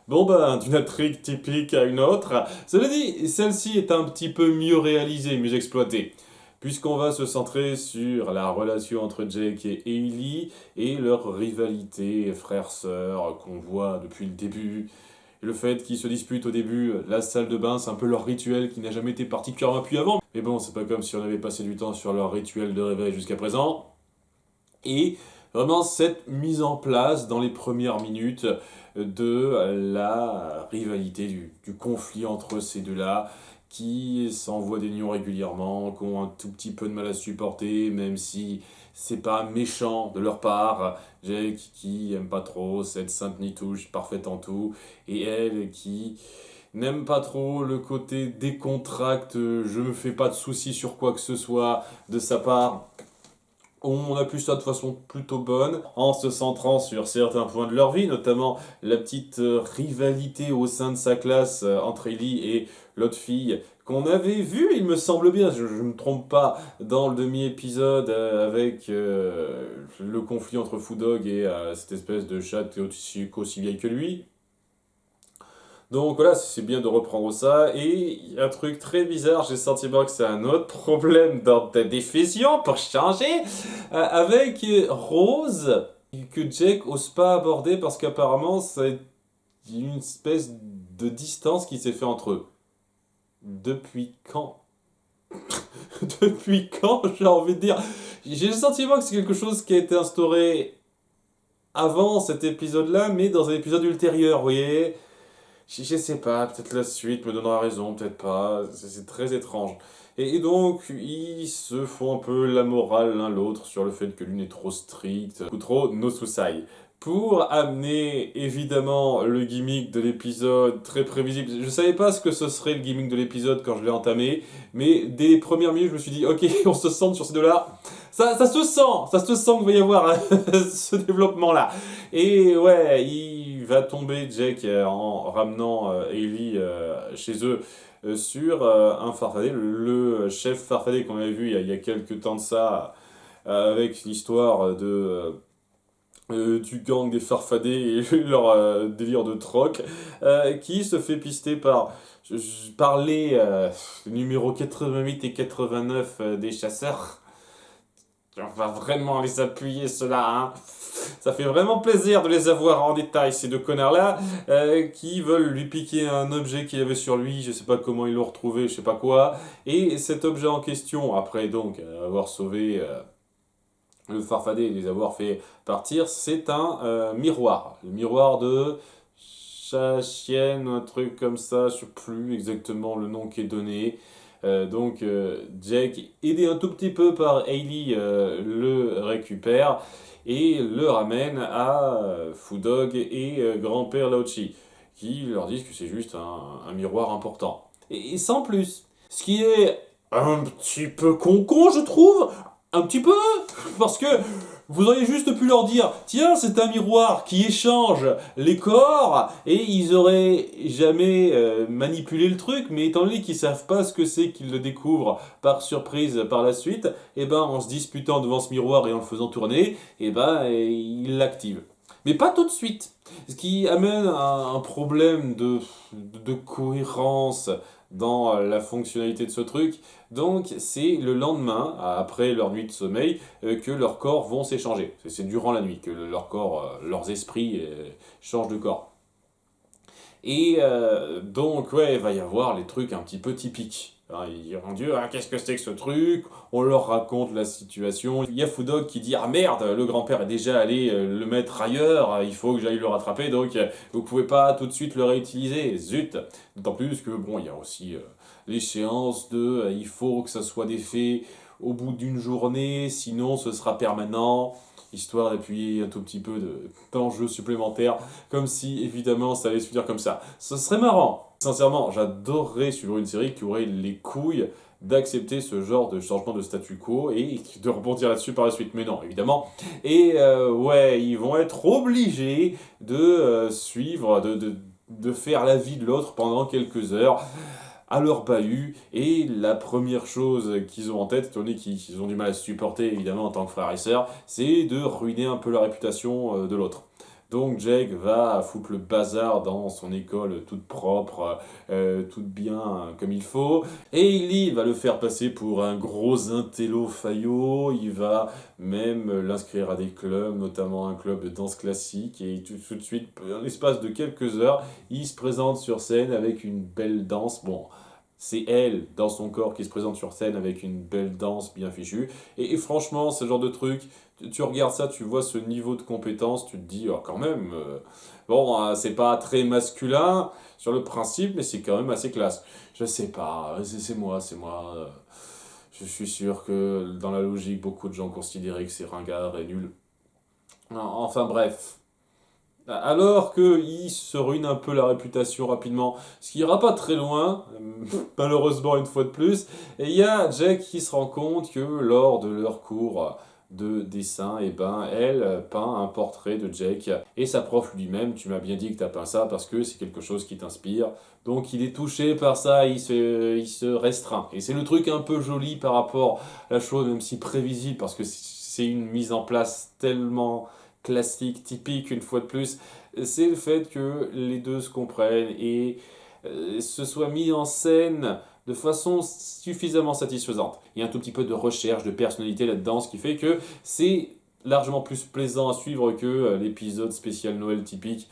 Bon ben, d'une intrigue typique à une autre. Cela dit, celle-ci est un petit peu mieux réalisée, mieux exploitée. Puisqu'on va se centrer sur la relation entre Jake et Hailey et leur rivalité frère-sœur qu'on voit depuis le début. Et le fait qu'ils se disputent au début, la salle de bain, c'est un peu leur rituel qui n'a jamais été particulièrement appuyé avant. Mais bon, c'est pas comme si on avait passé du temps sur leur rituel de réveil jusqu'à présent. Et vraiment cette mise en place dans les premières minutes de la rivalité, du conflit entre ces deux-là, qui s'envoient des nions régulièrement, qui ont un tout petit peu de mal à supporter, même si c'est pas méchant de leur part. Jake qui aime pas trop cette sainte nitouche parfaite en tout, et elle qui n'aime pas trop le côté décontracte, je me fais pas de soucis sur quoi que ce soit de sa part. On a pu ça de façon plutôt bonne, en se centrant sur certains points de leur vie, notamment la petite rivalité au sein de sa classe entre Ellie et l'autre fille qu'on avait vu, il me semble bien, je ne me trompe pas, dans le demi-épisode avec le conflit entre Foodog et cette espèce de chatte qui est aussi vieille que lui. Donc voilà, c'est bien de reprendre ça. Et il y a un truc très bizarre, j'ai le sentiment que c'est un autre problème dans ta diffusion pour changer, avec Rose, que Jake ose pas aborder parce qu'apparemment, c'est une espèce de distance qui s'est fait entre eux. Depuis quand? Depuis quand, j'ai envie de dire? J'ai le sentiment que c'est quelque chose qui a été instauré avant cet épisode-là, mais dans un épisode ultérieur, vous voyez? Je sais pas, peut-être la suite me donnera raison, peut-être pas, c'est très étrange. Et donc, ils se font un peu la morale l'un l'autre sur le fait que l'une est trop stricte, ou trop no susai. Pour amener évidemment le gimmick de l'épisode très prévisible, je savais pas ce que ce serait le gimmick de l'épisode quand je l'ai entamé, mais dès les premières minutes, je me suis dit, ok, on se centre sur ces deux-là. Ça se sent qu'il va y avoir ce développement-là. Et ouais, il va tomber, Jake, en ramenant Ellie chez eux sur un farfadet, le chef farfadet qu'on avait vu il y a quelques temps de ça, avec l'histoire du gang des farfadets et leur délire de troc, qui se fait pister par les numéros 88 et 89 des chasseurs. On va vraiment les appuyer, ceux-là, hein. Ça fait vraiment plaisir de les avoir en détail, ces deux connards-là, qui veulent lui piquer un objet qu'il avait sur lui, je sais pas comment ils l'ont retrouvé, je sais pas quoi. Et cet objet en question, après donc avoir sauvé le farfadet et les avoir fait partir, c'est un miroir. Le miroir de Chachienne, un truc comme ça, je sais plus exactement le nom qui est donné. Jake, aidé un tout petit peu par Hailey, le récupère et le ramène à Foodog et grand-père Laochi, qui leur disent que c'est juste un miroir important. Et sans plus. Ce qui est un petit peu con-con, je trouve. Un petit peu. Parce que vous auriez juste pu leur dire, tiens, c'est un miroir qui échange les corps, et ils auraient jamais manipulé le truc, mais étant donné qu'ils savent pas ce que c'est, qu'ils le découvrent par surprise par la suite, et ben en se disputant devant ce miroir et en le faisant tourner, et ben ils l'activent. Mais pas tout de suite. Ce qui amène à un problème de cohérence dans la fonctionnalité de ce truc. Donc c'est le lendemain, après leur nuit de sommeil, que leurs corps vont s'échanger. C'est durant la nuit que leurs corps, leurs esprits changent de corps. Et donc, ouais, il va y avoir les trucs un petit peu typiques. Alors, ils diront Dieu, ah, qu'est-ce que c'est que ce truc? On leur raconte la situation. Il y a Foodog qui dit ah merde, le grand-père est déjà allé le mettre ailleurs, il faut que j'aille le rattraper, donc vous pouvez pas tout de suite le réutiliser. Zut! D'autant plus que bon, il y a aussi l'échéance de il faut que ça soit défait au bout d'une journée, sinon ce sera permanent, histoire d'appuyer un tout petit peu d'enjeux supplémentaires, comme si évidemment ça allait se finir comme ça. Ce serait marrant. Sincèrement, j'adorerais suivre une série qui aurait les couilles d'accepter ce genre de changement de statu quo et de rebondir là-dessus par la suite. Mais non, évidemment. Et ouais, ils vont être obligés de suivre, de faire la vie de l'autre pendant quelques heures à leur bahut, et la première chose qu'ils ont en tête, étant donné qu'ils ont du mal à se supporter évidemment en tant que frères et sœurs, c'est de ruiner un peu la réputation de l'autre. Donc Jake va foutre le bazar dans son école toute propre, toute bien comme il faut. Et Hailey va le faire passer pour un gros intello faillot. Il va même l'inscrire à des clubs, notamment un club de danse classique. Et tout de suite, en l'espace de quelques heures, il se présente sur scène avec une belle danse. Bon, c'est elle, dans son corps, qui se présente sur scène avec une belle danse bien fichue. Et franchement, ce genre de truc, tu regardes ça, tu vois ce niveau de compétence, tu te dis, oh, quand même, bon, c'est pas très masculin sur le principe, mais c'est quand même assez classe. Je sais pas, c'est moi. Je suis sûr que dans la logique, beaucoup de gens considéraient que c'est ringard et nul. Enfin bref. Alors qu'il se ruine un peu la réputation rapidement, ce qui ira pas très loin, malheureusement une fois de plus, et il y a Jack qui se rend compte que lors de leur cours de dessin, et ben elle peint un portrait de Jake, et sa prof lui-même, tu m'as bien dit que t'as peint ça parce que c'est quelque chose qui t'inspire, donc il est touché par ça, il se restreint, et c'est le truc un peu joli par rapport à la chose, même si prévisible, parce que c'est une mise en place tellement classique, typique une fois de plus, c'est le fait que les deux se comprennent et se soient mis en scène de façon suffisamment satisfaisante. Il y a un tout petit peu de recherche, de personnalité là-dedans, ce qui fait que c'est largement plus plaisant à suivre que l'épisode spécial Noël typique,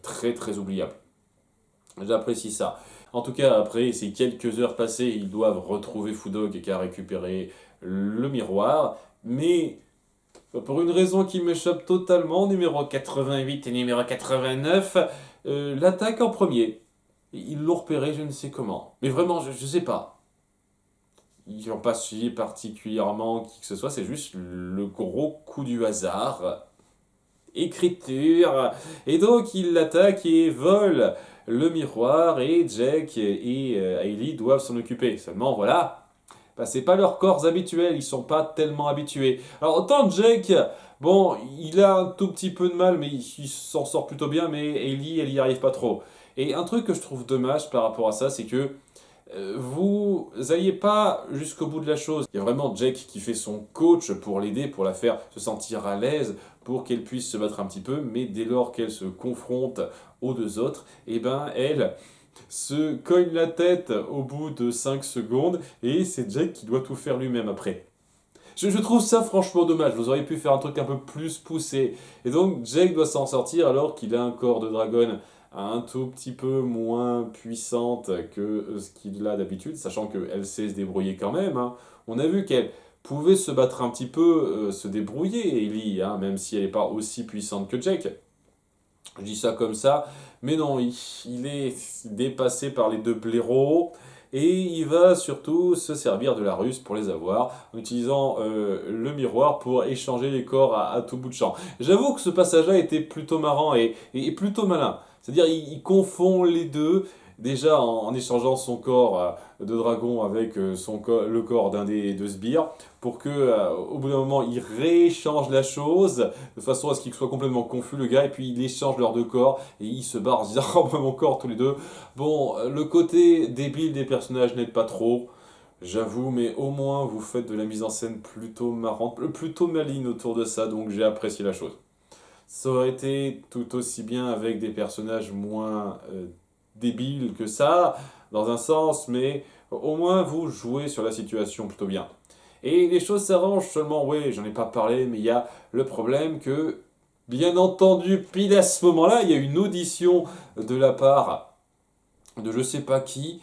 très très oubliable. J'apprécie ça. En tout cas, après ces quelques heures passées, ils doivent retrouver Fudog qui a récupéré le miroir, mais pour une raison qui m'échappe totalement, numéro 88 et numéro 89, l'attaque en premier. Ils l'ont repéré, je ne sais comment. Mais vraiment, je sais pas. Ils n'ont pas suivi particulièrement qui que ce soit, c'est juste le gros coup du hasard. Écriture. Et donc, ils l'attaquent et volent le miroir, et Jack et Hailey doivent s'en occuper. Seulement, voilà, bah, c'est pas leurs corps habituels, ils sont pas tellement habitués. Alors autant Jake, bon, il a un tout petit peu de mal, mais il s'en sort plutôt bien, mais Ellie, elle y arrive pas trop. Et un truc que je trouve dommage par rapport à ça, c'est que vous n'alliez pas jusqu'au bout de la chose. Il y a vraiment Jake qui fait son coach pour l'aider, pour la faire se sentir à l'aise, pour qu'elle puisse se battre un petit peu, mais dès lors qu'elle se confronte aux deux autres, et ben elle se cogne la tête au bout de 5 secondes et c'est Jake qui doit tout faire lui-même après. Je trouve ça franchement dommage, vous auriez pu faire un truc un peu plus poussé. Et donc Jake doit s'en sortir alors qu'il a un corps de dragon un tout petit peu moins puissante que ce qu'il a d'habitude, sachant qu'elle sait se débrouiller quand même, hein. On a vu qu'elle pouvait se battre un petit peu, se débrouiller, Ellie, hein, même si elle n'est pas aussi puissante que Jake. Je dis ça comme ça, mais non, il est dépassé par les deux blaireaux et il va surtout se servir de la ruse pour les avoir en utilisant le miroir pour échanger les corps à tout bout de champ. J'avoue que ce passage-là était plutôt marrant et plutôt malin. C'est-à-dire il confond les deux. Déjà en échangeant son corps de dragon avec le corps d'un des deux sbires, pour que au bout d'un moment il rééchange la chose de façon à ce qu'il soit complètement confus le gars, et puis il échange leurs deux corps et il se barre en se disant oh mon corps tous les deux. Bon, le côté débile des personnages n'aide pas trop, j'avoue, mais au moins vous faites de la mise en scène plutôt marrante, plutôt maligne autour de ça, donc j'ai apprécié la chose. Ça aurait été tout aussi bien avec des personnages moins débiles que ça, dans un sens, mais au moins vous jouez sur la situation plutôt bien. Et les choses s'arrangent seulement, oui, j'en ai pas parlé, mais il y a le problème que, bien entendu, pile à ce moment-là, il y a une audition de la part de je sais pas qui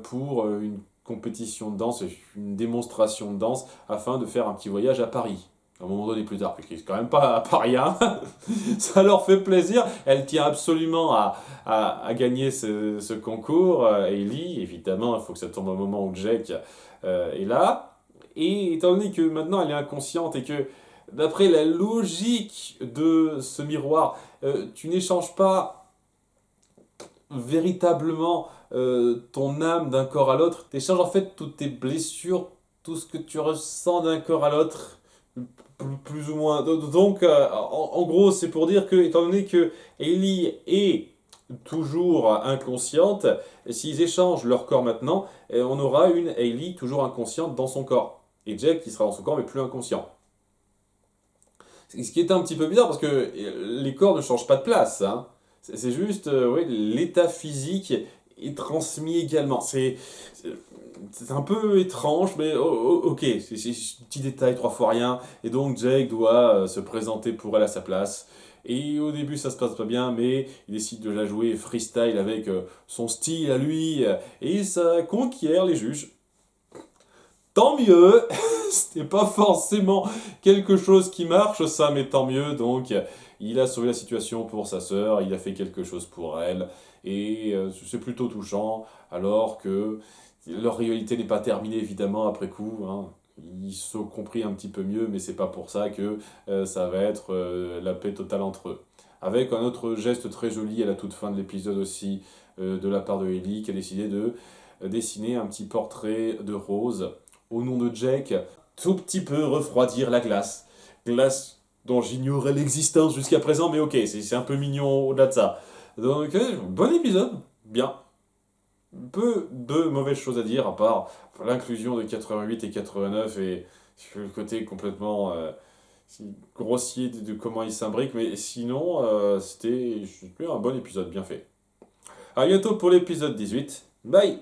pour une compétition de danse, une démonstration de danse, afin de faire un petit voyage à Paris. À un moment donné plus tard, puisqu'ils sont quand même pas rien. Ça leur fait plaisir. Elle tient absolument à gagner ce concours. Ellie, évidemment, il faut que ça tombe au moment où Jake est là. Et étant donné que maintenant elle est inconsciente et que, d'après la logique de ce miroir, tu n'échanges pas véritablement ton âme d'un corps à l'autre, tu échanges en fait toutes tes blessures, tout ce que tu ressens d'un corps à l'autre, plus ou moins. Donc, en gros, c'est pour dire que, étant donné que Ellie est toujours inconsciente, s'ils échangent leur corps maintenant, on aura une Ellie toujours inconsciente dans son corps. Et Jack qui sera dans son corps mais plus inconscient. Ce qui est un petit peu bizarre parce que les corps ne changent pas de place, hein. C'est juste, ouais, l'état physique est transmis également. C'est- c'est un peu étrange, mais ok, c'est un petit détail, trois fois rien. Et donc Jake doit se présenter pour elle à sa place. Et au début, ça se passe pas bien, mais il décide de la jouer freestyle avec son style à lui, et ça conquiert les juges. Tant mieux, c'était pas forcément quelque chose qui marche, ça, mais tant mieux. Donc, il a sauvé la situation pour sa sœur, il a fait quelque chose pour elle, et c'est plutôt touchant, alors que leur rivalité n'est pas terminée, évidemment, après coup, hein. Ils se sont compris un petit peu mieux, mais c'est pas pour ça que ça va être la paix totale entre eux. Avec un autre geste très joli à la toute fin de l'épisode aussi, de la part de Ellie, qui a décidé de dessiner un petit portrait de Rose au nom de Jake, tout petit peu refroidir la glace. Glace dont j'ignorais l'existence jusqu'à présent, mais ok, c'est un peu mignon au-delà de ça. Donc, bon épisode, bien. Peu de mauvaises choses à dire, à part l'inclusion de 88 et 89 et le côté complètement grossier de comment il s'imbrique, mais sinon, c'était un bon épisode, bien fait. A bientôt pour l'épisode 18. Bye!